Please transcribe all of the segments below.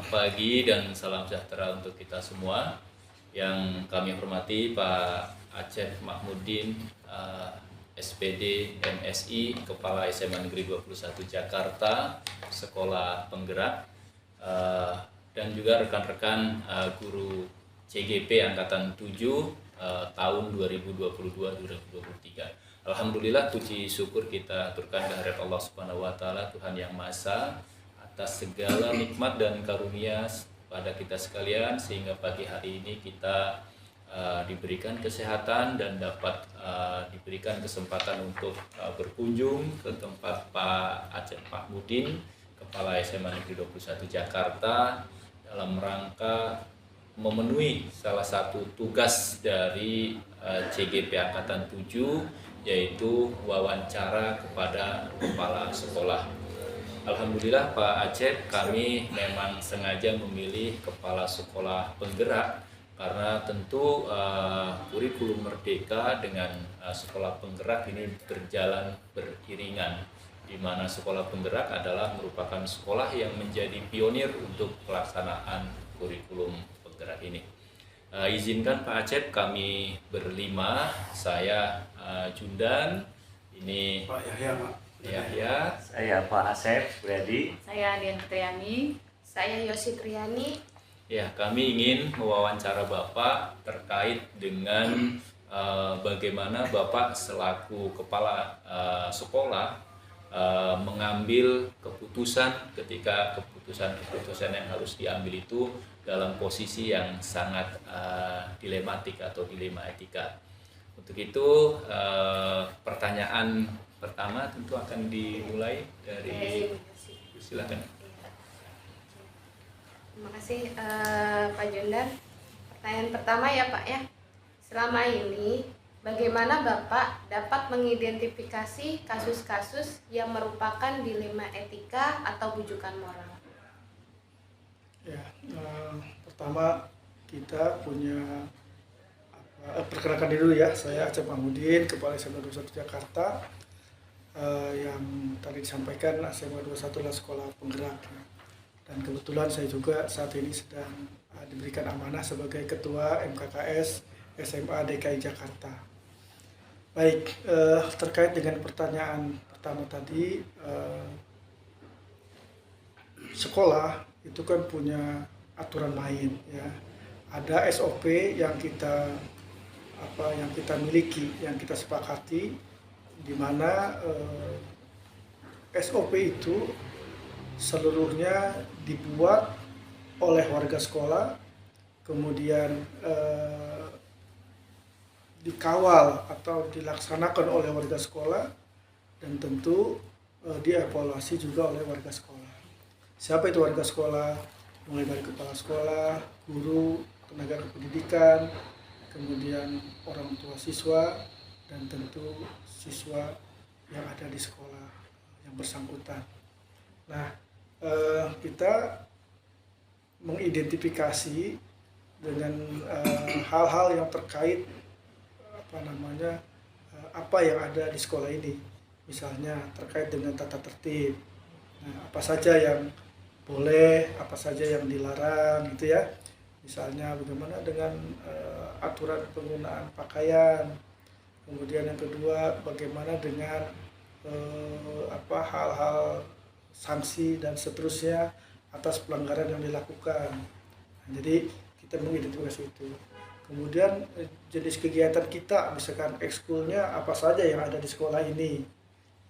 pagi dan salam sejahtera untuk kita semua. Yang kami hormati Pak Acep Mahmudin, SPD MSI, Kepala SMA Negeri 21 Jakarta, Sekolah Penggerak, dan juga rekan-rekan guru CGP Angkatan 7 tahun 2022-2023. Alhamdulillah, puji syukur kita aturkan kehadirat Allah Subhanahu wa taala, Tuhan yang Maha Esa, atas segala nikmat dan karunia pada kita sekalian, sehingga pagi hari ini kita diberikan kesehatan dan dapat diberikan kesempatan untuk berkunjung ke tempat Pak Acep Mahmudin, Kepala SMA Negeri 21 Jakarta, dalam rangka memenuhi salah satu tugas dari CGP Angkatan 7, yaitu wawancara kepada kepala sekolah. Alhamdulillah Pak Acep, kami memang sengaja memilih kepala sekolah penggerak karena tentu kurikulum merdeka dengan sekolah penggerak ini berjalan beriringan, di mana sekolah penggerak adalah merupakan sekolah yang menjadi pionir untuk pelaksanaan kurikulum penggerak ini. Izinkan Pak Acep, kami berlima, saya Jundan, ini Pak Yahya, Pak. Yahya, Saya Pak Asep Suryadi. Saya Dian Triani. Saya Yosi Triani. ya kami ingin mewawancara Bapak terkait dengan bagaimana Bapak selaku kepala sekolah mengambil keputusan ketika keputusan yang harus diambil itu dalam posisi yang sangat dilematik atau dilema etika. Untuk itu pertanyaan pertama tentu akan dimulai dari, silakan. Terima kasih Pak Jundan. Pertanyaan pertama ya Pak ya. Selama ini bagaimana Bapak dapat mengidentifikasi kasus-kasus yang merupakan dilema etika atau bujukan moral? Ya, pertama kita punya perkenalkan dulu ya, saya Acep Mahmudin, Kepala SMA 21 Jakarta. Yang tadi disampaikan SMA 21 adalah sekolah penggerak, dan kebetulan saya juga saat ini sedang diberikan amanah sebagai Ketua MKKS SMA DKI Jakarta. Baik, terkait dengan pertanyaan pertama tadi, sekolah itu kan punya aturan main ya, ada SOP yang kita miliki, yang kita sepakati, di mana SOP itu seluruhnya dibuat oleh warga sekolah, kemudian dikawal atau dilaksanakan oleh warga sekolah, dan tentu dievaluasi juga oleh warga sekolah. Siapa itu warga sekolah? Mulai dari kepala sekolah, guru, tenaga kependidikan, kemudian orang tua siswa, dan tentu siswa yang ada di sekolah yang bersangkutan. Nah, kita mengidentifikasi dengan hal-hal yang terkait apa yang ada di sekolah ini. Misalnya terkait dengan tata tertib. Nah, apa saja yang boleh, apa saja yang dilarang gitu ya. Misalnya bagaimana dengan aturan penggunaan pakaian. Kemudian yang kedua, bagaimana dengan hal-hal sanksi dan seterusnya atas pelanggaran yang dilakukan. Nah, jadi kita mengidentifikasi itu. Kemudian jenis kegiatan kita, misalkan ekskulnya apa saja yang ada di sekolah ini,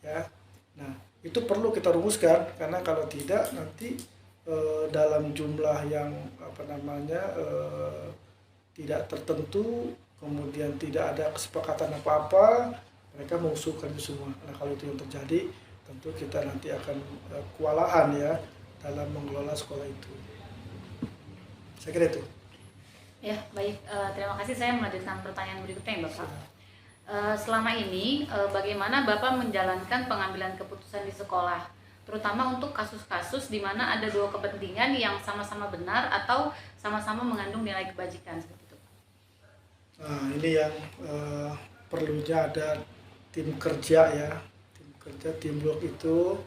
ya. Nah, itu perlu kita rumuskan, karena kalau tidak nanti dalam jumlah yang tidak tertentu, kemudian tidak ada kesepakatan apa-apa, mereka mengusulkan itu semua. Nah, kalau itu yang terjadi, tentu kita nanti akan kewalahan ya dalam mengelola sekolah itu. Saya kira itu. Ya, baik. Terima kasih. Saya melanjutkan pertanyaan berikutnya, Bapak. Selama ini, bagaimana Bapak menjalankan pengambilan keputusan di sekolah, terutama untuk kasus-kasus di mana ada dua kepentingan yang sama-sama benar atau sama-sama mengandung nilai kebajikan seperti itu? Nah, ini yang perlunya ada tim kerja ya, teamwork itu.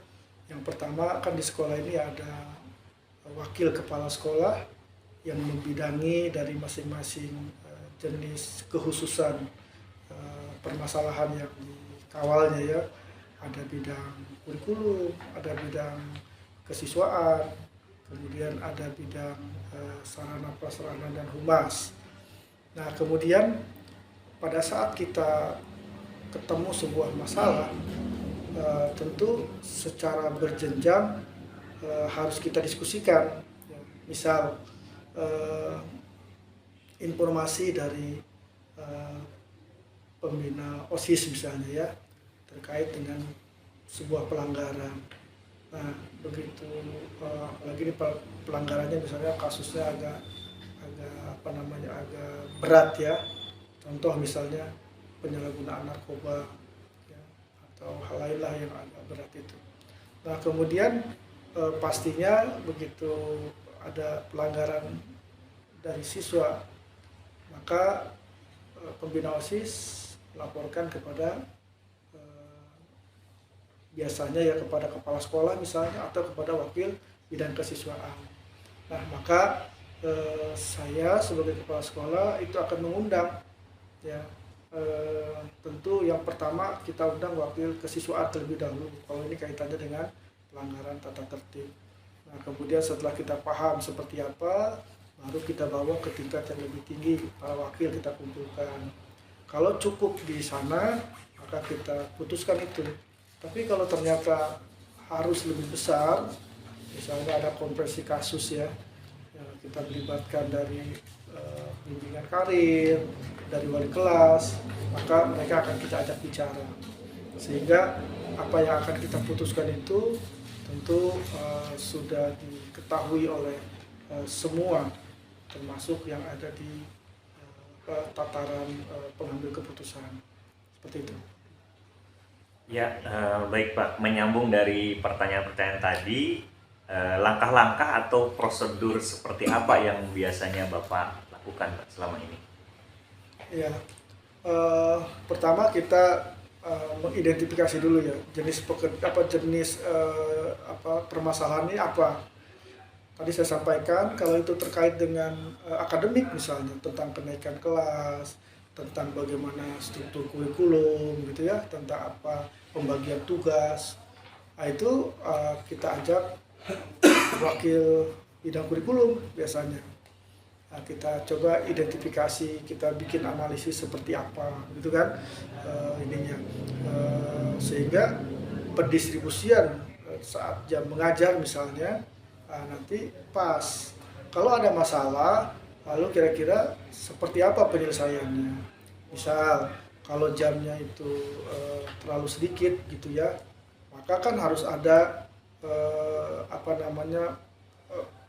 Yang pertama kan di sekolah ini ada wakil kepala sekolah yang membidangi dari masing-masing jenis kehususan permasalahan yang dikawalnya ya. Ada bidang kurikulum, ada bidang kesiswaan, kemudian ada bidang sarana prasarana dan humas. Nah, kemudian pada saat kita ketemu sebuah masalah, tentu secara berjenjang harus kita diskusikan. Misal informasi dari pembina OSIS misalnya ya, terkait dengan sebuah pelanggaran. Nah, begitu apalagi ini pelanggarannya misalnya kasusnya agak berat ya. Contoh misalnya penyalahgunaan narkoba ya, atau hal lain lah yang agak berat itu. Nah, kemudian pastinya begitu ada pelanggaran dari siswa, maka pembina OSIS melaporkan kepada biasanya ya kepada kepala sekolah misalnya atau kepada wakil bidang kesiswaan. Nah, maka saya sebagai kepala sekolah itu akan mengundang ya, tentu yang pertama kita undang wakil kesiswaan terlebih dahulu kalau ini kaitannya dengan pelanggaran tata tertib. Nah, kemudian setelah kita paham seperti apa, baru kita bawa ke tingkat yang lebih tinggi, para wakil kita kumpulkan. Kalau cukup di sana, maka kita putuskan itu. Tapi kalau ternyata harus lebih besar, misalnya ada konversi kasus ya, kita melibatkan dari bimbingan karir, dari wali kelas, maka mereka akan kita ajak bicara. Sehingga apa yang akan kita putuskan itu tentu sudah diketahui oleh semua, termasuk yang ada di tataran pengambil keputusan. Seperti itu. Ya, baik Pak. Menyambung dari pertanyaan-pertanyaan tadi, langkah-langkah atau prosedur seperti apa yang biasanya Bapak lakukan Pak, selama ini? Ya, pertama kita mengidentifikasi dulu ya jenis permasalahan ini apa. Tadi saya sampaikan kalau itu terkait dengan akademik misalnya tentang kenaikan kelas, tentang bagaimana struktur kurikulum gitu ya, tentang apa pembagian tugas. Nah, itu kita ajak wakil bidang kurikulum biasanya. Nah, kita coba identifikasi, kita bikin analisis seperti apa gitu kan sehingga pendistribusian saat jam mengajar misalnya nanti pas. Kalau ada masalah, lalu kira-kira seperti apa penyelesaiannya. Misal kalau jamnya itu terlalu sedikit gitu ya, maka kan harus ada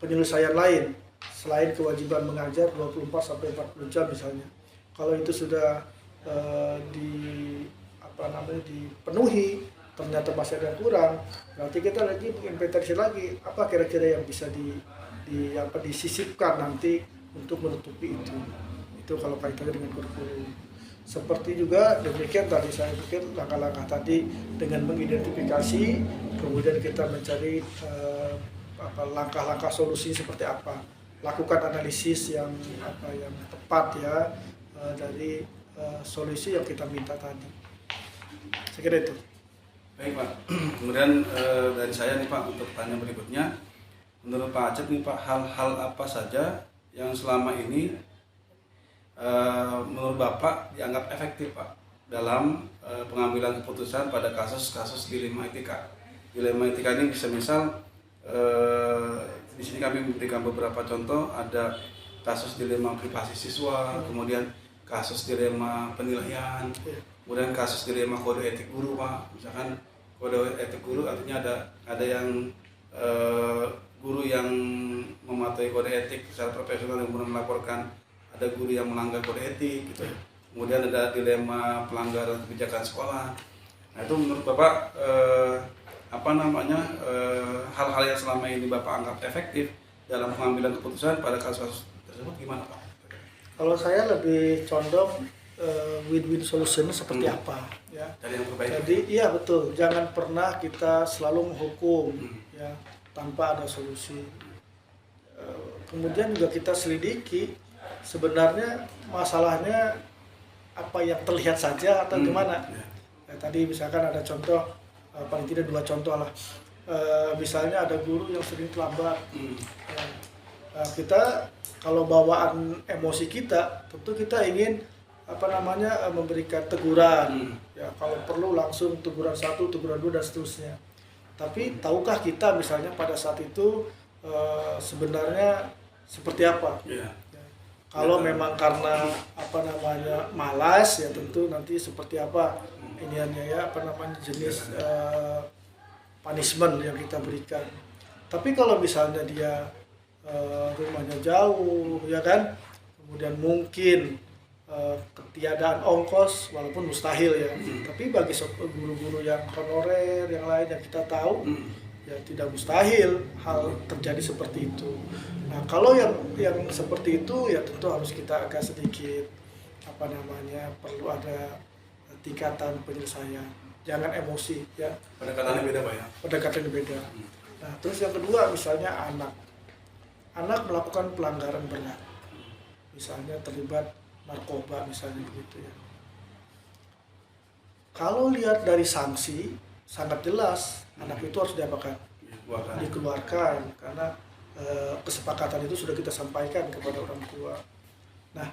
penyelesaian lain selain kewajiban mengajar 24-40 jam misalnya. Kalau itu sudah dipenuhi, ternyata masih ada yang kurang, berarti kita lagi menginventarisir lagi apa kira-kira yang bisa disisipkan nanti untuk menutupi itu. Itu kalau kaitannya dengan kurikulum. Seperti juga demikian tadi saya pikir langkah-langkah tadi dengan mengidentifikasi, kemudian kita mencari langkah-langkah solusi seperti apa. Lakukan analisis yang tepat ya dari solusi yang kita minta tadi. Saya kira itu. Baik Pak. Kemudian dari saya nih Pak untuk pertanyaan berikutnya, menurut Pak Acep nih Pak, hal-hal apa saja yang selama ini menurut Bapak dianggap efektif Pak dalam pengambilan keputusan pada kasus-kasus dilema etika. Dilema etika ini bisa misal di sini kami memberikan beberapa contoh, ada kasus dilema privasi siswa, kemudian kasus dilema penilaian, kemudian kasus dilema kode etik guru Pak. Misalkan kode etik guru artinya ada yang guru yang mematuhi kode etik secara profesional yang kemudian melaporkan ada guru yang melanggar kode etik gitu. Kemudian ada dilema pelanggaran kebijakan sekolah. Nah, itu menurut Bapak hal-hal yang selama ini Bapak anggap efektif dalam pengambilan keputusan pada kasus tersebut gimana Pak? Kalau saya lebih condong win-win solution seperti apa ya. Jadi iya betul, jangan pernah kita selalu menghukum ya tanpa ada solusi. kemudian juga kita selidiki sebenarnya masalahnya apa yang terlihat saja atau gimana. Ya, tadi misalkan ada contoh, paling tidak 2 contoh lah. Misalnya ada guru yang sering terlambat. Ya, kita kalau bawaan emosi kita, tentu kita ingin memberikan teguran. Ya, kalau perlu langsung teguran 1, teguran 2 dan seterusnya. Tapi tahukah kita misalnya pada saat itu sebenarnya seperti apa? Ya. Kalau memang karena malas, ya tentu nanti seperti apa iniannya ya, jenis punishment yang kita berikan. Tapi kalau misalnya dia rumahnya jauh, ya kan, kemudian mungkin ketiadaan ongkos, walaupun mustahil ya, tapi bagi guru-guru yang honorer yang lain yang kita tahu, ya tidak mustahil hal terjadi seperti itu. Nah, kalau yang seperti itu ya tentu harus kita agak sedikit perlu ada tingkatan penyelesaian. Jangan emosi ya. Pendekatannya beda Pak ya. Pendekatannya beda. Nah, terus yang kedua misalnya anak melakukan pelanggaran berat. Misalnya terlibat narkoba misalnya begitu ya. Kalau lihat dari sanksi sangat jelas anak itu harus diapakan? Dikeluarkan karena kesepakatan itu sudah kita sampaikan kepada orang tua. Nah,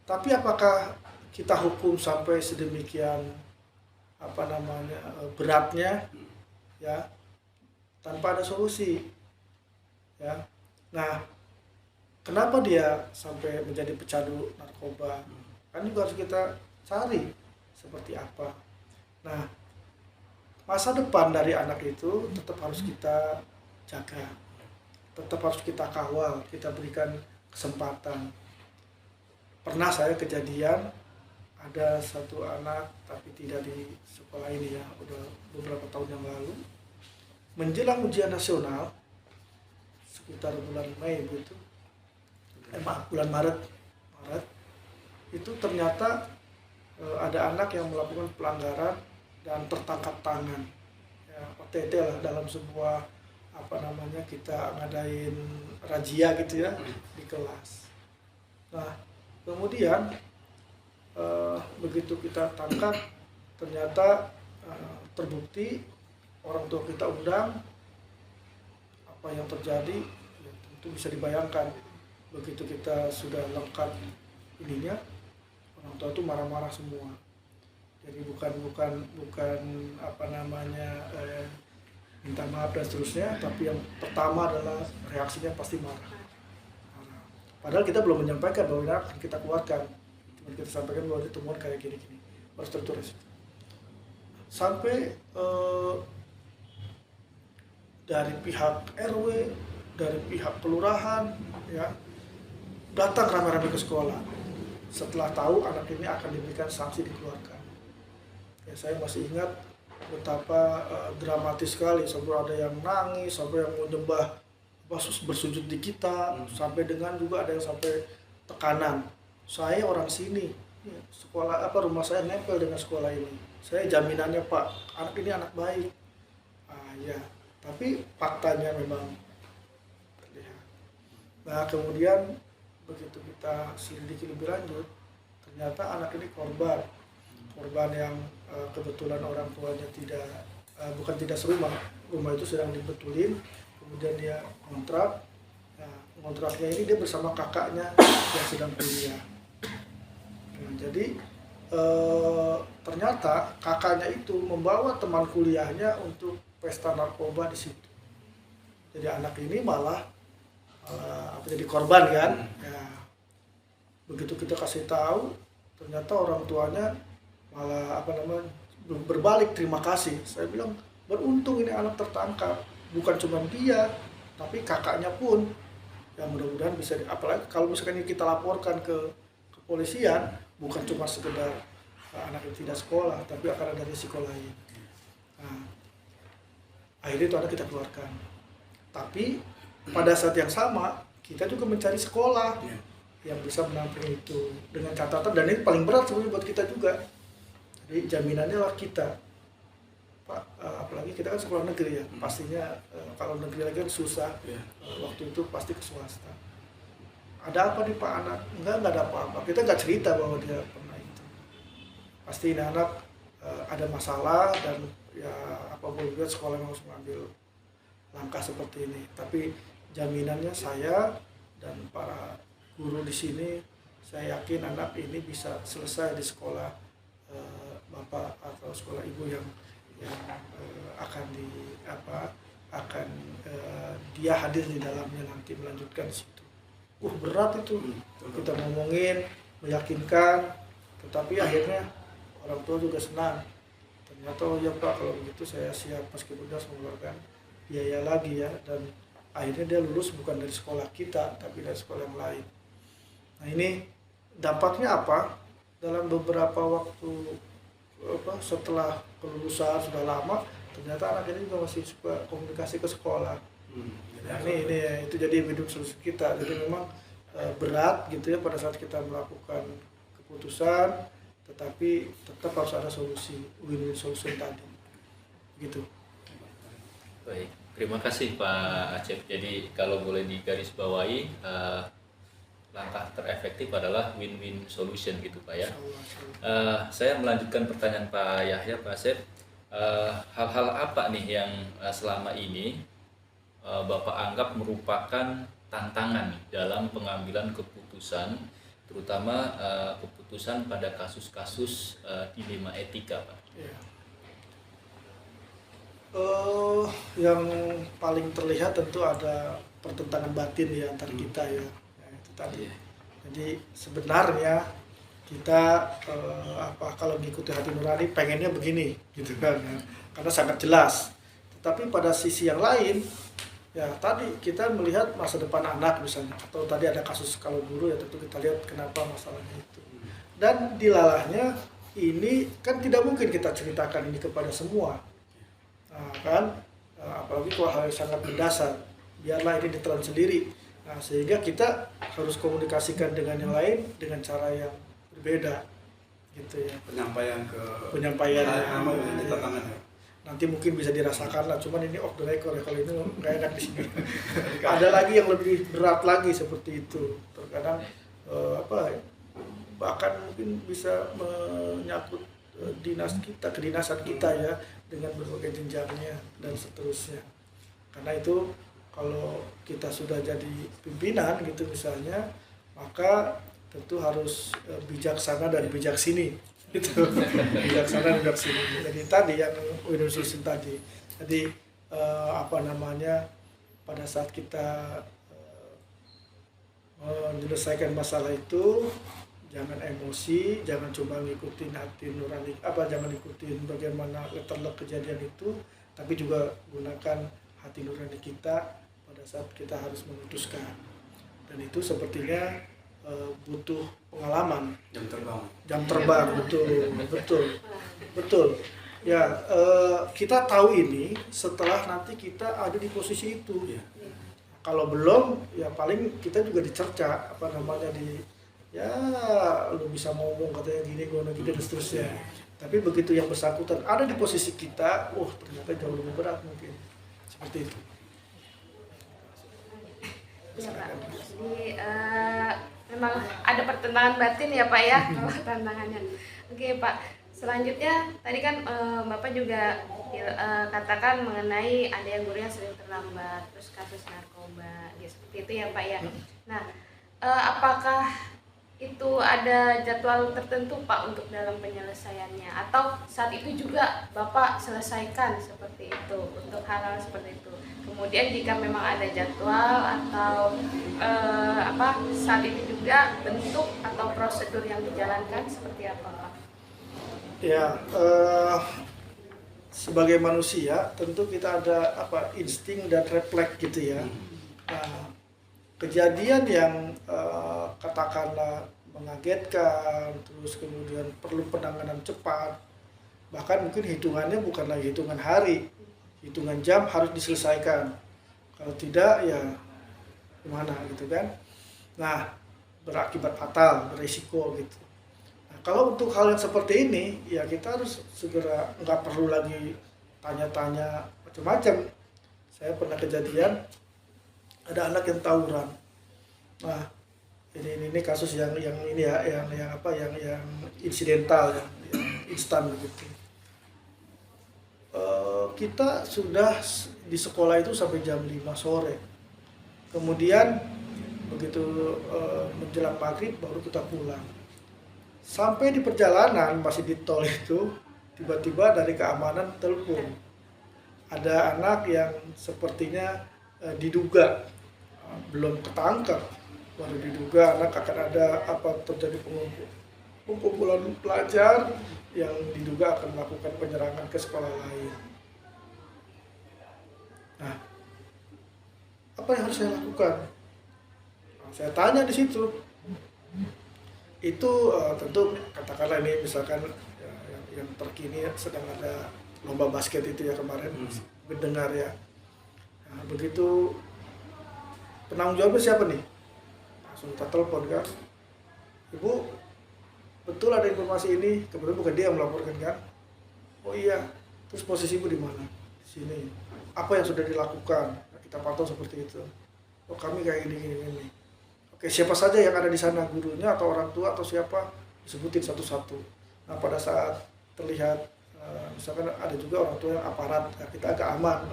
tapi apakah kita hukum sampai sedemikian beratnya ya tanpa ada solusi ya. Nah, kenapa dia sampai menjadi pecandu narkoba? Kan juga harus kita cari seperti apa. Nah, masa depan dari anak itu tetap harus kita jaga, tetap harus kita kawal, kita berikan kesempatan. Pernah saya kejadian ada satu anak, tapi tidak di sekolah ini ya, udah beberapa tahun yang lalu, menjelang ujian nasional sekitar bulan Mei gitu, bulan Maret itu ternyata ada anak yang melakukan pelanggaran dan tertangkap tangan ya, OTT lah dalam sebuah kita ngadain razia gitu ya di kelas. Nah, kemudian begitu kita tangkap ternyata terbukti, orang tua kita undang, apa yang terjadi ya, tentu bisa dibayangkan. Begitu kita sudah lengkap ininya, orang tua itu marah-marah semua. Jadi bukan minta maaf dan seterusnya, tapi yang pertama adalah reaksinya pasti marah. Padahal kita belum menyampaikan bahwa ini akan kita keluarkan, cuma kita sampaikan bahwa ditemuan kayak gini-gini, harus tertulis. Sampai dari pihak RW, dari pihak kelurahan, ya datang ramai-ramai ke sekolah. Setelah tahu anak ini akan diberikan sanksi, dikeluarkan. Ya, saya masih ingat betapa dramatis sekali, sampai ada yang nangis, sampai yang mau nyembah bersujud di kita, sampai dengan juga ada yang sampai tekanan. Saya orang sini, sekolah rumah saya nempel dengan sekolah ini. Saya jaminannya Pak, anak ini anak baik. Ya, tapi faktanya memang terlihat. Nah, kemudian begitu kita selidiki lebih lanjut, ternyata anak ini korban yang kebetulan orang tuanya bukan tidak serumah, rumah itu sedang dibetulin, kemudian dia kontrak. Nah, kontraknya ini dia bersama kakaknya yang sedang kuliah. Nah, jadi ternyata kakaknya itu membawa teman kuliahnya untuk pesta narkoba di situ. Jadi anak ini malah jadi korban kan. Ya, begitu kita kasih tahu, ternyata orang tuanya malah berbalik terima kasih. Saya bilang beruntung ini anak tertangkap, bukan cuma dia tapi kakaknya pun. Ya mudah-mudahan bisa, apalagi kalau misalkan ini kita laporkan ke kepolisian, bukan cuma sekedar anak yang tidak sekolah, tapi akan ada risiko lain. Nah, akhirnya itu anak kita keluarkan. Tapi pada saat yang sama kita juga mencari sekolah yang bisa menampung itu dengan catatan, dan ini paling berat sebenarnya buat kita juga. Jadi jaminannya lah kita. Pak, apalagi kita kan sekolah negeri ya, pastinya kalau negeri lagi kan susah. Iya. Waktu itu pasti ke swasta. Ada apa nih Pak anak? Enggak ada apa-apa. Kita nggak cerita bahwa dia pernah itu. Pasti ini anak ada masalah dan ya apa boleh juga sekolah harus mengambil langkah seperti ini. Tapi jaminannya saya dan para guru di sini, saya yakin anak ini bisa selesai di sekolah bapak atau sekolah ibu yang akan dia hadir di dalamnya nanti melanjutkan di situ. Berat itu kita ngomongin, meyakinkan, tetapi akhirnya orang tua juga senang. Ternyata oh ya Pak, kalau begitu saya siap meskipun harus mengeluarkan biaya lagi ya, dan akhirnya dia lulus bukan dari sekolah kita tapi dari sekolah yang lain. Nah ini dampaknya apa? Dalam beberapa waktu setelah kelulusan sudah lama, ternyata anak ini juga masih suka komunikasi ke sekolah. Nah, ini itu jadi hidup solusi kita. Jadi memang berat gitu ya pada saat kita melakukan keputusan, tetapi tetap harus ada solusi, win-win solution tadi. Gitu. Baik, terima kasih Pak Acep. Jadi kalau boleh digarisbawahi, langkah terefektif adalah win-win solution gitu Pak ya. Saya melanjutkan pertanyaan Pak Yahya, Pak Acep. Hal-hal apa nih yang selama ini Bapak anggap merupakan tantangan nih dalam pengambilan keputusan, terutama keputusan pada kasus-kasus dilema etika, Pak? Ya. Yang paling terlihat tentu ada pertentangan batin ya antar kita ya, itu tadi. Jadi sebenarnya kita kalau mengikuti hati nurani pengennya begini gitu kan ya, karena sangat jelas. Tetapi pada sisi yang lain ya tadi kita melihat masa depan anak misalnya, atau tadi ada kasus kalau guru ya tentu kita lihat kenapa masalahnya itu. Dan dilalahnya ini kan tidak mungkin kita ceritakan ini kepada semua. Nah, kan apalagi kalau hal yang sangat mendasar, biarlah ini ditelan sendiri. Nah, sehingga kita harus komunikasikan dengan yang lain dengan cara yang berbeda gitu ya. Penyampaiannya itu tantangannya. Nanti mungkin bisa dirasakan lah, cuman ini off the record ya, kalau ini nggak enak di sini. Ada lagi yang lebih berat lagi seperti itu, terkadang bahkan mungkin bisa menyangkut kedinasan kita ya, dengan berbagai jenjangnya dan seterusnya. Karena itu kalau kita sudah jadi pimpinan gitu misalnya, maka tentu harus bijaksana dan bijak sini. Itu bijaksana dan sini. Jadi tadi yang win-win solution tadi. Jadi pada saat kita menyelesaikan masalah itu, jangan emosi, jangan coba ngikutin hati nurani, jangan ikutin bagaimana letterlek kejadian itu, tapi juga gunakan hati nurani kita pada saat kita harus memutuskan. Dan itu sepertinya butuh pengalaman, jam terbang betul ya. Kita tahu ini setelah nanti kita ada di posisi itu ya. Kalau belum ya paling kita juga dicerca lu bisa ngomong katanya gini dan seterusnya. Tapi begitu yang bersangkutan ada di posisi kita, ternyata jauh lebih berat mungkin seperti itu. Ya, Pak. Jadi memang ada pertentangan batin ya Pak ya, tantangannya. Oke Pak, selanjutnya tadi kan Bapak juga katakan mengenai ada yang guru yang sering terlambat, terus kasus narkoba, ya, seperti itu ya Pak ya. Nah, apakah itu ada jadwal tertentu Pak untuk dalam penyelesaiannya, atau saat itu juga Bapak selesaikan seperti itu untuk hal-hal seperti itu? Kemudian jika memang ada jadwal atau saat itu juga bentuk atau prosedur yang dijalankan seperti apa Pak? Ya, sebagai manusia tentu kita ada insting dan refleks gitu ya. Kejadian yang katakanlah mengagetkan, terus kemudian perlu penanganan cepat, bahkan mungkin hitungannya bukan lagi hitungan hari, hitungan jam harus diselesaikan. Kalau tidak ya gimana gitu kan. Nah, berakibat fatal, berisiko gitu. Nah, kalau untuk hal yang seperti ini ya kita harus segera, nggak perlu lagi tanya-tanya macam-macam. Saya pernah kejadian ada anak yang tawuran. Nah, ini kasus yang ini ya, yang insidental, yang instan begitu. Kita sudah di sekolah itu sampai jam 5 sore. Kemudian begitu menjelang maghrib baru kita pulang. Sampai di perjalanan masih di tol itu tiba-tiba dari keamanan telepon. Ada anak yang sepertinya diduga belum ketangkap. Baru diduga anak akan ada terjadi pengumpulan pelajar yang diduga akan melakukan penyerangan ke sekolah lain. Nah, apa yang harus saya lakukan? Nah, saya tanya di situ. Itu tentu katakanlah ini misalkan ya, yang terkini sedang ada lomba basket itu ya kemarin mendengar ya. Nah, begitu penanggung jawabnya siapa nih? Langsung kita telepon kan, Ibu, betul ada informasi ini, kemudian bukan dia yang melaporkan kan? Oh iya, terus posisi Ibu di mana? Di sini. Apa yang sudah dilakukan? Nah, kita pantau seperti itu. Oh kami kayak gini. Oke, siapa saja yang ada di sana, gurunya atau orang tua atau siapa, disebutin satu-satu. Nah pada saat terlihat, misalkan ada juga orang tua yang aparat, ya kita agak aman,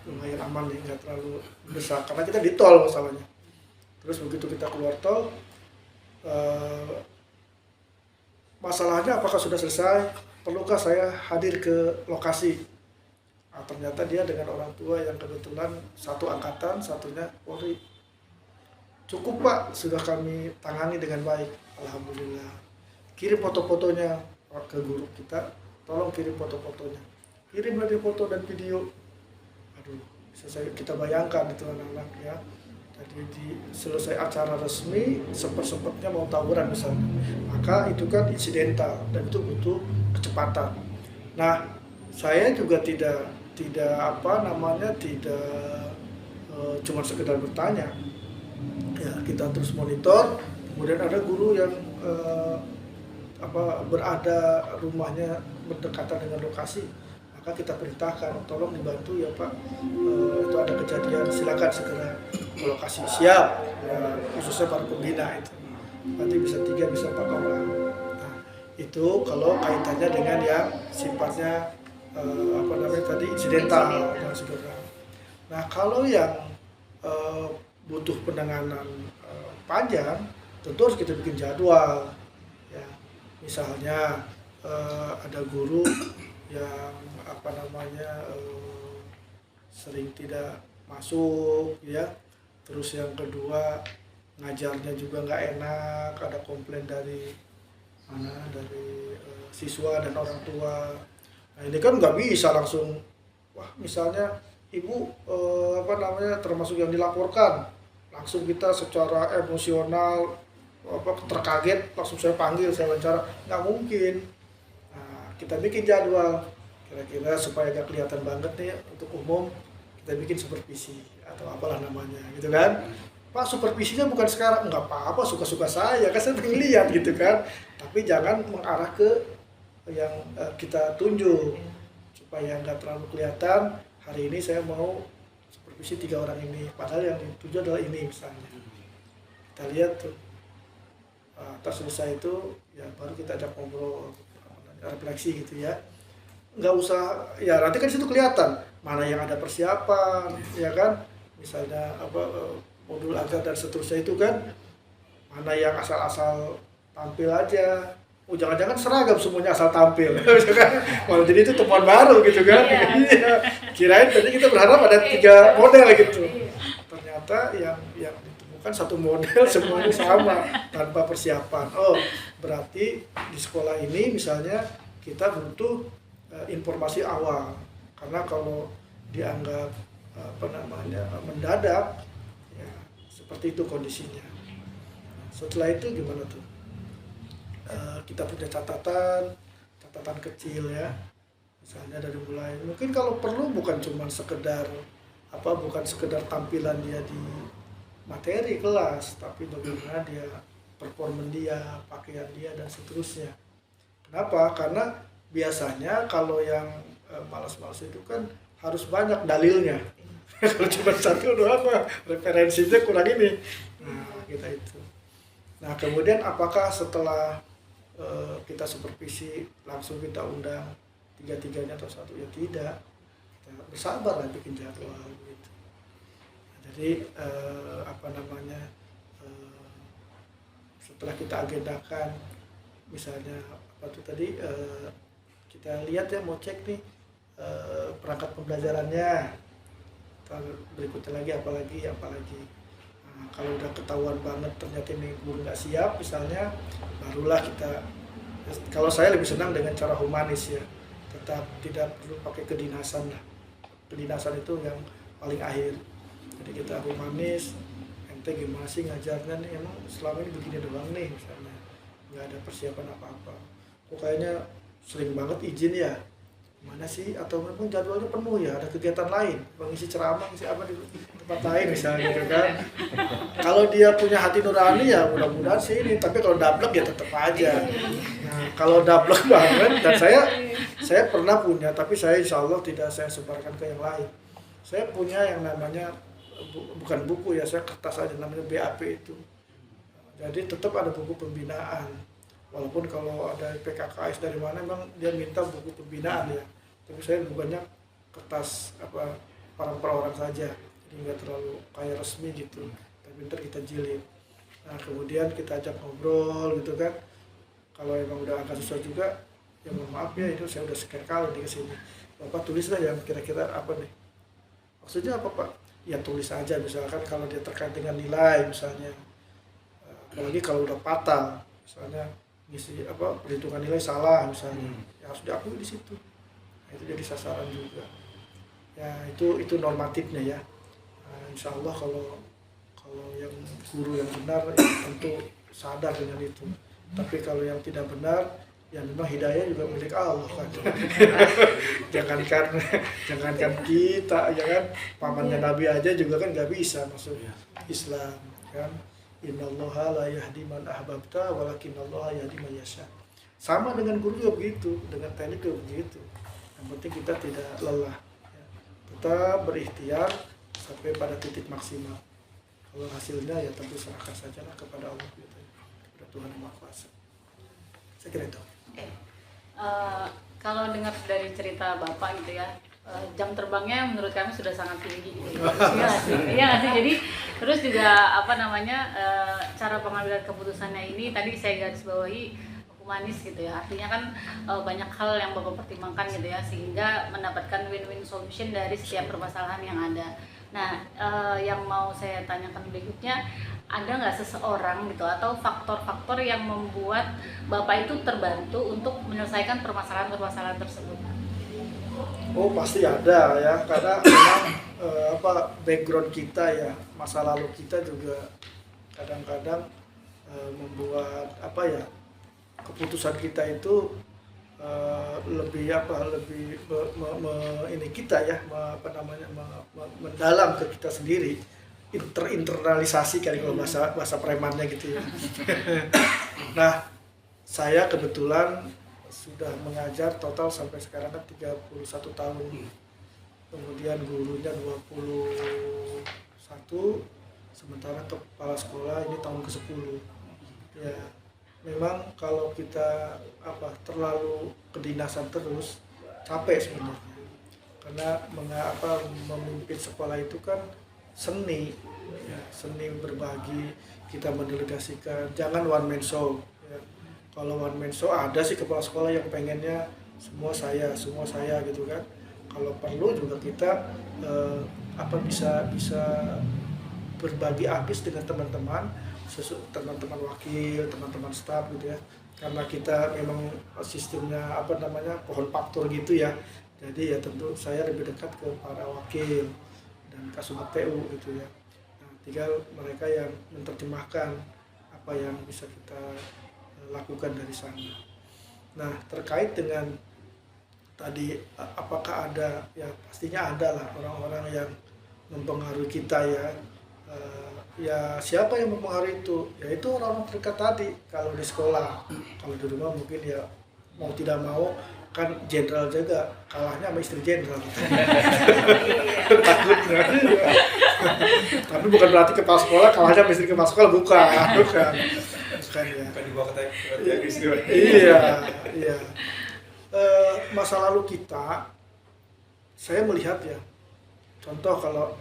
lumayan aman nih, nggak terlalu besar, karena kita di tol masalahnya. Terus begitu kita keluar tol, masalahnya apakah sudah selesai, perlukah saya hadir ke lokasi? Nah, ternyata dia dengan orang tua yang kebetulan satu angkatan, satunya Polri. Cukup Pak, sudah kami tangani dengan baik, alhamdulillah. Kirim foto-fotonya ke guru kita, tolong kirim foto-fotonya. Kirim dari foto dan video. Aduh, kita bayangkan itu anak-anak ya. Jadi selesai acara resmi, sempet-sempetnya mau tawuran misalnya, maka itu kan insidental dan itu butuh kecepatan. Nah, saya juga tidak cuma sekedar bertanya. Ya, kita terus monitor. Kemudian ada guru yang berada rumahnya berdekatan dengan lokasi, maka kita perintahkan tolong dibantu ya Pak, itu ada kejadian, silakan segera ke lokasi, siap ya, khususnya para pembina itu nanti bisa 3 bisa 4 orang. Nah, itu kalau kaitannya dengan yang sifatnya insidental yang segera. Nah kalau yang butuh penanganan panjang, tentu harus kita bikin jadwal ya. Misalnya ada guru yang sering tidak masuk ya, terus yang kedua ngajarnya juga nggak enak, ada komplain dari siswa dan orang tua. Nah ini kan nggak bisa langsung, wah misalnya ibu termasuk yang dilaporkan, langsung kita secara emosional terkaget langsung saya panggil, saya wawancara, nggak mungkin. Nah, kita bikin jadwal kira-kira supaya agak kelihatan banget nih untuk umum, kita bikin supervisi atau apalah namanya gitu kan. Pak supervisinya bukan sekarang, nggak apa-apa, suka-suka saya kan, saya pengen lihat gitu kan, tapi jangan mengarah ke yang kita tunjuk supaya nggak terlalu kelihatan. Hari ini saya mau supervisi 3 orang ini, padahal yang dituju adalah ini misalnya. Kita lihat tuh, selesai itu ya baru kita ajak ngobrol, refleksi gitu ya. Nggak usah ya, nanti kan situ kelihatan mana yang ada persiapan ya kan, misalnya modul ajar dan seterusnya itu kan, mana yang asal-asal tampil aja. Oh jangan-jangan seragam semuanya asal tampil, malah jadi itu temuan baru gitu kan. Iya. Kirain tadi kita berharap ada 3 model gitu, ternyata yang ditemukan satu model semuanya sama tanpa persiapan. Oh berarti di sekolah ini misalnya kita butuh informasi awal, karena kalau dianggap mendadak ya seperti itu kondisinya. Setelah itu gimana tuh? Kita punya catatan kecil ya, misalnya dari mulai, mungkin kalau perlu bukan sekedar tampilan dia di materi kelas, tapi bagaimana dia performa dia, pakaian dia dan seterusnya. Kenapa? Karena biasanya kalau yang malas-malas itu kan harus banyak dalilnya. Kalau cuma satu dua apa referensinya kurang ini. Nah, kita itu. Nah, kemudian apakah setelah kita supervisi langsung kita undang tiga-tiganya atau satu? Ya tidak. Kita bersabar lah bikin jadwal gitu. Jadi setelah kita agendakan, misalnya apa tuh tadi kita lihat ya, mau cek nih perangkat pembelajarannya. Berikutnya lagi apalagi. Nah, kalau udah ketahuan banget ternyata ini guru nggak siap misalnya, barulah kita. Kalau saya lebih senang dengan cara humanis ya, tetap tidak perlu pakai kedinasan lah. Kedinasan itu yang paling akhir. Jadi kita humanis, ente gimana sih ngajarnya nih, emang selama ini begini doang nih misalnya, nggak ada persiapan apa-apa. Kok kayaknya sering banget izin ya, mana sih, atau memang jadwalnya penuh ya, ada kegiatan lain, mengisi ceramah, ngisi apa di tempat lain misalnya gitu kan. Kalau dia punya hati nurani ya mudah-mudahan sih ini, tapi kalau dablek ya tetap aja. Nah, kalau dablek banget, dan saya pernah punya, tapi saya insya Allah tidak saya sebarkan ke yang lain. Saya punya yang namanya bukan buku ya, saya kertas aja, namanya BAP itu. Jadi tetap ada buku pembinaan, walaupun kalau ada PKKS dari mana memang dia minta buku pembinaan ya, tapi saya bukannya kertas per orang saja, jadi nggak terlalu kayak resmi gitu, tapi ntar kita jilid. Nah, kemudian kita ajak ngobrol gitu kan. Kalau emang udah agak susah juga, ya mohon maaf ya, itu saya udah sekian kali di kesini, Bapak tulislah yang kira-kira apa nih, maksudnya apa Pak? Ya tulis aja, misalkan kalau dia terkait dengan nilai misalnya, apalagi kalau udah fatal misalnya, ngisi perhitungan nilai salah misalnya, ya harus diakui di situ. Nah, itu jadi sasaran juga. Ya itu normatifnya ya. Nah, insya Allah kalau yang guru yang benar ya, tentu sadar dengan itu. Tapi kalau yang tidak benar, ya memang hidayah juga milik Allah kan. jangankan kita, ya kan, pamannya Nabi aja juga kan nggak bisa masuk Islam kan. Innallaha la yahdi man ahbabta walakinallaha yahdi man yasha. Sama dengan guru juga begitu, dengan teknik juga begitu. Yang penting kita tidak lelah ya. Tetap berikhtiar sampai pada titik maksimal. Kalau hasilnya ya tentu serahkan sajalah kepada Allah gitu, kepada Tuhan Yang Maha Kuasa. Saya kira itu. Kalau dengar dari cerita Bapak gitu ya, jam terbangnya menurut kami sudah sangat tinggi gitu. Iya nggak sih? Jadi terus juga cara pengambilan keputusannya ini tadi saya garis bawahi humanis gitu ya. Artinya kan banyak hal yang Bapak pertimbangkan gitu ya, sehingga mendapatkan win-win solution dari setiap permasalahan yang ada. Nah, yang mau saya tanyakan berikutnya, ada nggak seseorang gitu atau faktor-faktor yang membuat Bapak itu terbantu untuk menyelesaikan permasalahan-permasalahan tersebut? Oh pasti ada ya, karena memang background kita ya, masa lalu kita juga kadang-kadang membuat keputusan kita itu lebih mendalam ke kita sendiri, terinternalisasi kali kalau bahasa premannya gitu ya. Nah, saya kebetulan sudah mengajar total sampai sekarang kan 31 tahun. Kemudian gurunya 21, sementara kepala sekolah ini tahun ke-10. Ya, memang kalau kita terlalu kedinasan terus capek sebenarnya. Karena memimpin sekolah itu kan seni, ya, seni berbagi, kita mendelegasikan, jangan one man show. Ya. Kalau one man show ada sih kepala sekolah yang pengennya semua saya gitu kan. Kalau perlu juga kita bisa berbagi habis dengan teman-teman wakil, teman-teman staf gitu ya. Karena kita memang sistemnya pohon faktor gitu ya. Jadi ya tentu saya lebih dekat ke para wakil dan Kasubag TU gitu ya. Nah, tinggal mereka yang menerjemahkan apa yang bisa kita lakukan dari sana. Nah, terkait dengan tadi apakah ada, ya pastinya ada lah orang-orang yang mempengaruhi kita ya. Ya siapa yang mempengaruhi itu? Ya itu orang-orang terdekat tadi. Kalau di sekolah, kalau di rumah mungkin ya mau tidak mau kan jenderal juga kalahnya sama istri jenderal. Takutnya. Tapi bukan berarti kepala sekolah kalahnya sama istri kepala sekolah, bukan ya. Bukan dibawa ke Iya. Masa lalu kita, saya melihat ya, contoh kalau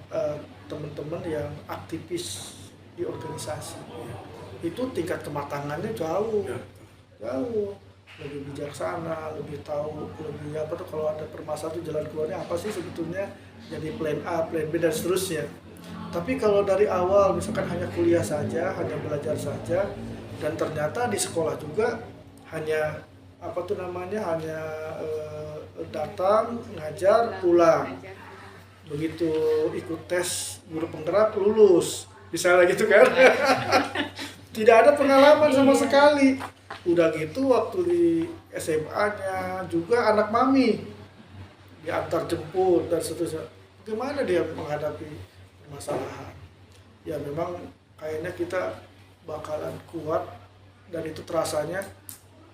teman-teman yang aktivis di organisasi, itu tingkat kematangannya jauh, lebih bijaksana, lebih tahu, lebih apa tuh kalau ada permasalahan tuh jalan keluarnya apa sih sebetulnya, jadi plan A, plan B dan seterusnya. Tapi kalau dari awal misalkan hanya kuliah saja, hanya belajar saja, dan ternyata di sekolah juga hanya apa tuh namanya, hanya datang, ngajar, pulang. Begitu ikut tes guru penggerak lulus, misalnya gitu kan. Tidak ada pengalaman sama sekali. Udah gitu waktu di SMA-nya juga anak mami diantar jemput dan seterusnya. Gimana dia menghadapi permasalahan? Ya memang kayaknya kita bakalan kuat, dan itu terasanya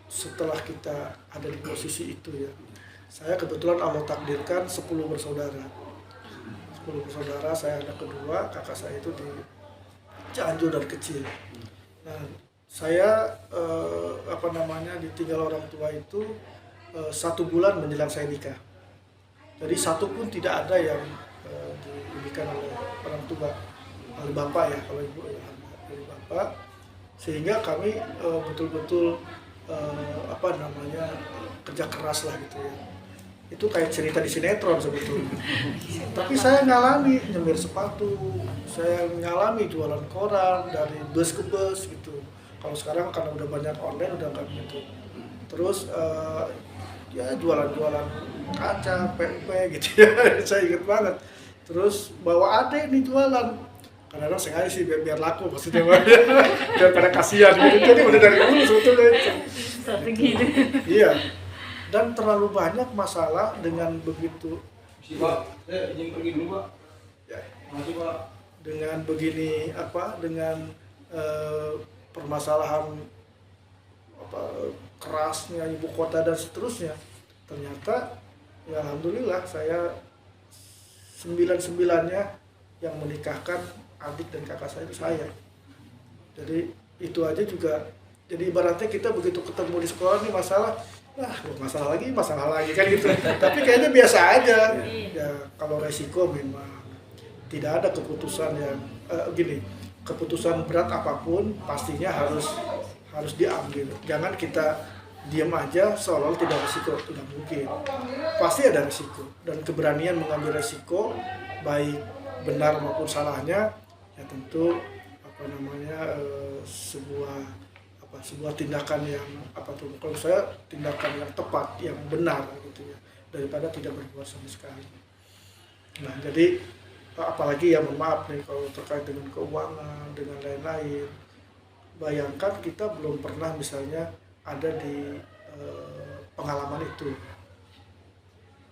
setelah kita ada di posisi itu ya. Saya kebetulan Allah takdirkan 10 bersaudara. 10 bersaudara, saya anak kedua, kakak saya itu di Cianjur dari kecil. Nah, saya ditinggal orang tua itu 1 bulan menjelang saya nikah. Jadi satu pun tidak ada yang diberikan oleh orang tua, oleh bapak ya, kalau ibu ya dari bapak, sehingga kami betul-betul kerja keras lah gitu ya. Itu kayak cerita di sinetron sebetulnya. Tapi saya ngalami nyemir sepatu, saya ngalami jualan koran dari bus ke bus gitu. Kalau sekarang karena udah banyak online udah nggak gitu. Terus ya jualan-jualan kaca, PUP gitu ya. Saya inget banget. Terus bawa adek nih jualan. Kadang-kadang sengaja sih biar laku maksudnya. Biar pada kasihan gitu. Jadi udah dari dulu sebetulnya itu. Gitu. Iya. Dan terlalu banyak masalah dengan begitu. Pak, saya izin pergi dulu, Pak. Ya. Makasih, Pak. Dengan begini dengan permasalahan kerasnya ibu kota dan seterusnya, ternyata ya alhamdulillah saya 9-9-nya yang menikahkan adik dan kakak saya itu saya. Jadi itu aja juga, jadi ibaratnya kita begitu ketemu di sekolah nih masalah lagi kan gitu. Tapi kayaknya biasa aja. Ya kalau resiko memang tidak ada keputusan yang keputusan berat apapun pastinya harus diambil. Jangan kita diam aja seolah tidak resiko, tidak mungkin. Pasti ada resiko, dan keberanian mengambil resiko baik benar maupun salahnya ya tentu sebuah tindakan yang kalau saya tindakan yang tepat, yang benar gitu ya, daripada tidak berbuat sama sekali. Nah jadi apalagi ya, mohon maaf nih kalau terkait dengan keuangan, dengan lain-lain. Bayangkan kita belum pernah misalnya ada di pengalaman itu.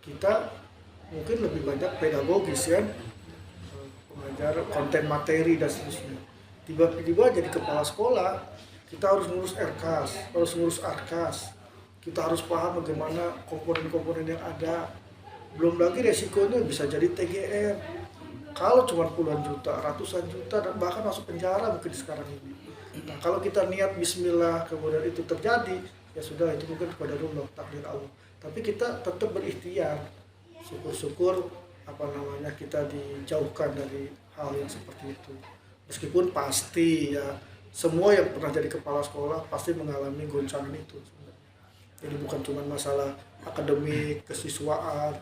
Kita mungkin lebih banyak pedagogis ya, mengajar konten materi dan seterusnya. Tiba-tiba jadi kepala sekolah, kita harus ngurus RKAS, harus ngurus ARKAS. Kita harus paham bagaimana komponen-komponen yang ada. Belum lagi resikonya bisa jadi TGR. Kalau cuma puluhan juta, ratusan juta, dan bahkan masuk penjara mungkin sekarang ini. Nah, kalau kita niat bismillah kemudian itu terjadi, ya sudah, itu mungkin kepada Allah, takdir Allah. Tapi kita tetap berikhtiar. Syukur-syukur kita dijauhkan dari hal yang seperti itu. Meskipun pasti ya semua yang pernah jadi kepala sekolah pasti mengalami goncangan itu. Jadi bukan cuma masalah akademik, kesiswaan,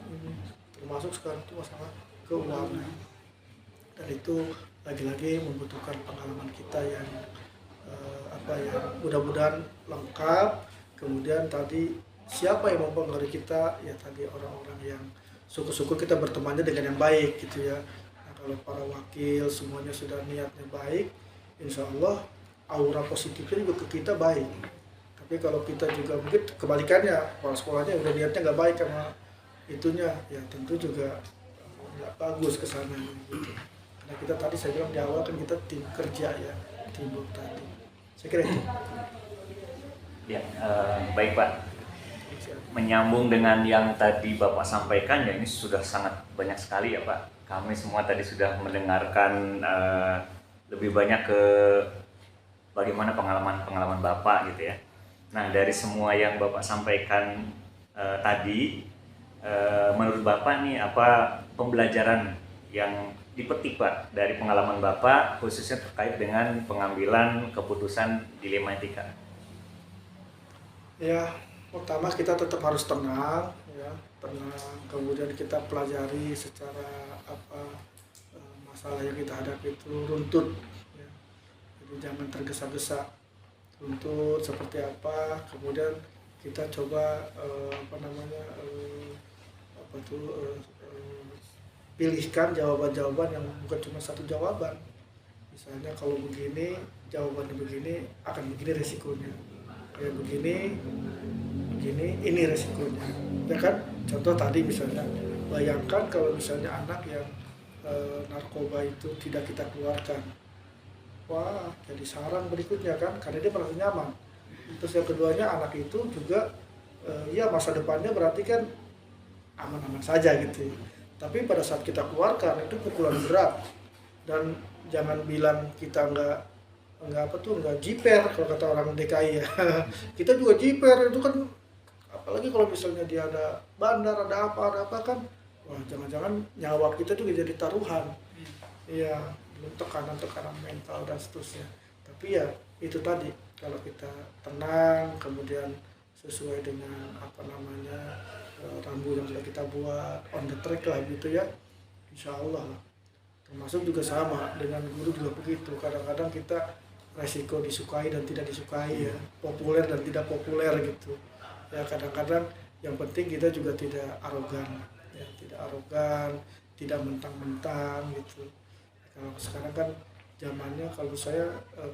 termasuk sekarang itu masalah keuangan. Dan itu lagi-lagi membutuhkan pengalaman kita yang mudah-mudahan lengkap. Kemudian tadi siapa yang mempengaruhi kita, ya tadi orang-orang yang syukur-syukur kita bertemannya dengan yang baik gitu ya. Nah, kalau para wakil semuanya sudah niatnya baik, insya Allah aura positifnya juga ke kita baik. Tapi kalau kita juga mungkin kebalikannya, kepala sekolahnya udah niatnya nggak baik sama itunya, ya tentu juga nggak bagus ke sana gitu. Karena kita tadi saya bilang di awal kan kita tim kerja ya, teamwork tadi. Saya kira itu. Ya, baik Pak. Menyambung dengan yang tadi Bapak sampaikan, ya ini sudah sangat banyak sekali ya Pak. Kami semua tadi sudah mendengarkan lebih banyak ke bagaimana pengalaman Bapak gitu ya. Nah, dari semua yang Bapak sampaikan tadi, menurut Bapak nih apa pembelajaran yang dipetik Pak dari pengalaman Bapak khususnya terkait dengan pengambilan keputusan dilema etika? Ya, pertama kita tetap harus tenang, ya, tenang. Kemudian kita pelajari secara masalah yang kita hadapi itu runtut, ya. Jadi jangan tergesa-gesa. Runtut seperti apa, kemudian kita coba pilihkan jawaban-jawaban yang bukan cuma satu jawaban. Misalnya kalau begini, jawabannya begini, akan begini resikonya. Kayak begini, ini resikonya. Ya kan? Contoh tadi misalnya, bayangkan kalau misalnya anak yang narkoba itu tidak kita keluarkan. Wah, jadi sarang berikutnya kan, karena dia merasa nyaman. Terus yang keduanya, anak itu juga ya masa depannya berarti kan aman-aman saja gitu. Tapi pada saat kita keluarkan itu pukulan berat, dan jangan bilang kita nggak jiper kalau kata orang DKI ya. Kita juga jiper itu kan, apalagi kalau misalnya dia ada bandar, ada apa kan, wah jangan-jangan nyawa kita juga jadi taruhan. Iya, belum tekanan mental dan seterusnya. Tapi ya itu tadi, kalau kita tenang, kemudian sesuai dengan rambu yang sudah kita buat, on the track lah gitu ya, insya Allah. Termasuk juga sama dengan guru juga begitu. Kadang-kadang kita resiko disukai dan tidak disukai ya, populer dan tidak populer gitu. Ya kadang-kadang yang penting kita juga tidak arogan, ya tidak arogan, tidak mentang-mentang gitu. Kalau sekarang kan zamannya, kalau saya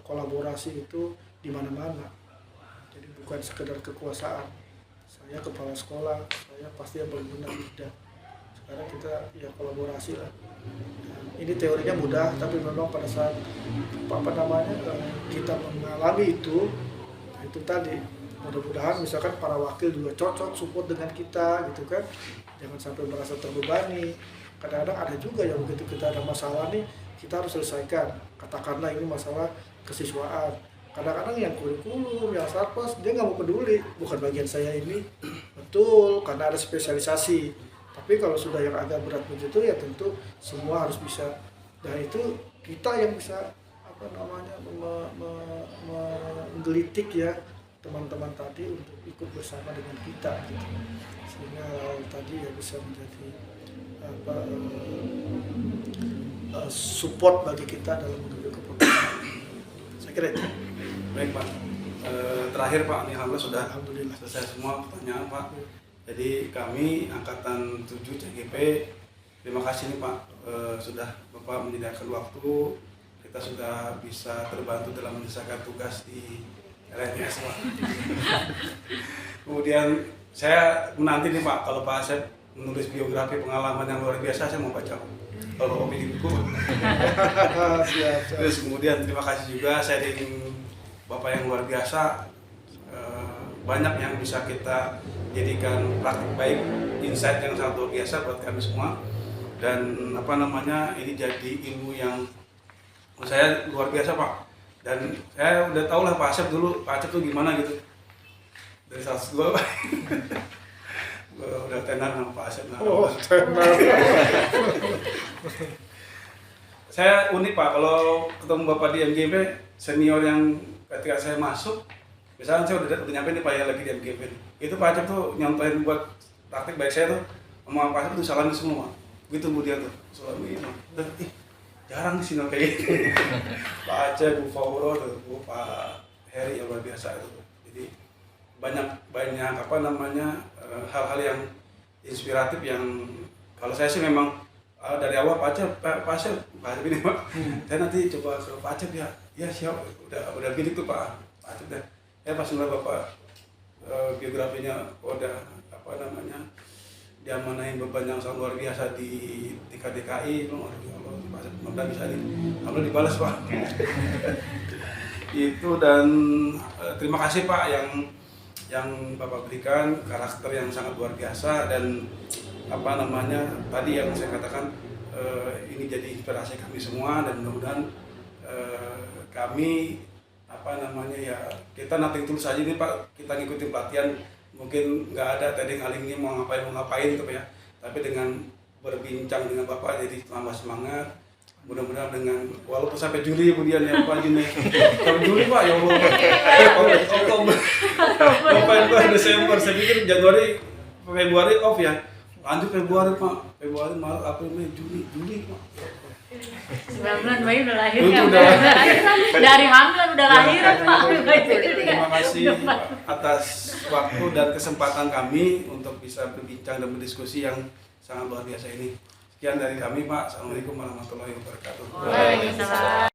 kolaborasi itu di mana-mana. Jadi bukan sekedar kekuasaan. Saya kepala sekolah, saya pasti yang paling benar, tidak. Sekarang kita ya kolaborasi lah. Ini teorinya mudah, tapi memang pada saat kita mengalami itu tadi, mudah-mudahan misalkan para wakil juga cocok support dengan kita gitu kan, jangan sampai merasa terbebani. Kadang-kadang ada juga yang begitu kita ada masalah nih, kita harus selesaikan. Katakanlah ini masalah kesiswaan, kadang-kadang yang kurikulum, yang sarpos, dia nggak mau peduli, bukan bagian saya ini, betul, karena ada spesialisasi. Tapi kalau sudah yang agak berat begitu ya tentu semua harus bisa, dan itu kita yang bisa menggelitik ya teman-teman tadi untuk ikut bersama dengan kita gitu. Sehingga tadi ya bisa menjadi support bagi kita dalam mengambil keputusan. Saya kira itu. Baik Pak, terakhir Pak, ini alhamdulillah selesai semua pertanyaan Pak. Jadi kami Angkatan 7 CGP, terima kasih nih Pak, sudah Bapak menyediakan waktu, kita sudah bisa terbantu dalam menyelesaikan tugas di LNS Pak. Kemudian saya menanti nih Pak, kalau Pak Asep menulis biografi pengalaman yang luar biasa, saya mau baca kalau kopi di buku. Terus kemudian terima kasih juga sharing Bapak yang luar biasa, banyak yang bisa kita jadikan praktik baik, insight yang sangat luar biasa buat kami semua. Dan ini jadi ilmu yang menurut saya luar biasa Pak. Dan saya udah tahu lah Pak Asep dulu, Pak Asep tuh gimana gitu dari 102 Pak. Udah tenar sama Pak Asep. Oh, tenar. Saya unik Pak, kalau ketemu Bapak di MGP, senior yang ketika saya masuk, misalnya saya udah nyampe nih Pak yang lagi di MGP, itu Pak Acep tuh nyontohin buat praktik baik saya tuh, sama Pak Acep tuh salamin semua, gitu kemudian tuh, salamin, jarang sih kayak gitu. Pak Acep, Bu Fauro, tuh, Pak Heri yang luar biasa itu. Jadi banyak hal-hal yang inspiratif yang kalau saya sih memang dari awal Pak Acep ini Pak, saya nanti coba ke Pak Acep ya siap, udah gini tuh Pak Acep deh. Ya pas ngeliat Bapak biografinya udah diamanahin beban yang sangat luar biasa di tingkat DKI, mudah bisa alhamdulillah dibalas Pak. Itu, dan terima kasih Pak yang Bapak berikan, karakter yang sangat luar biasa, dan tadi yang saya katakan ini jadi inspirasi kami semua, dan mudah-mudahan kami kita nothing tulus aja nih Pak, kita ngikutin pelatihan, mungkin nggak ada tadi ngaling ini mau ngapain gitu ya, tapi dengan berbincang dengan Bapak jadi tambah semangat. Mudah-mudahan dengan walaupun sampai Juli kemudian ya Pak Juni, sampai Juli Pak ya Allah, Oktober, November, Desember, saya pikir Januari, Februari off ya, lanjut Februari Pak, Februari, Maret, April, Mei, Juli Pak. 9 bulan bayi udah lahir kan? Dari hamilan udah lahiran Pak. Terima kasih atas waktu dan kesempatan kami untuk bisa berbincang dan berdiskusi yang sangat luar biasa ini. Sekian dari kami Pak. Assalamualaikum warahmatullahi wabarakatuh. Waalaikumsalam.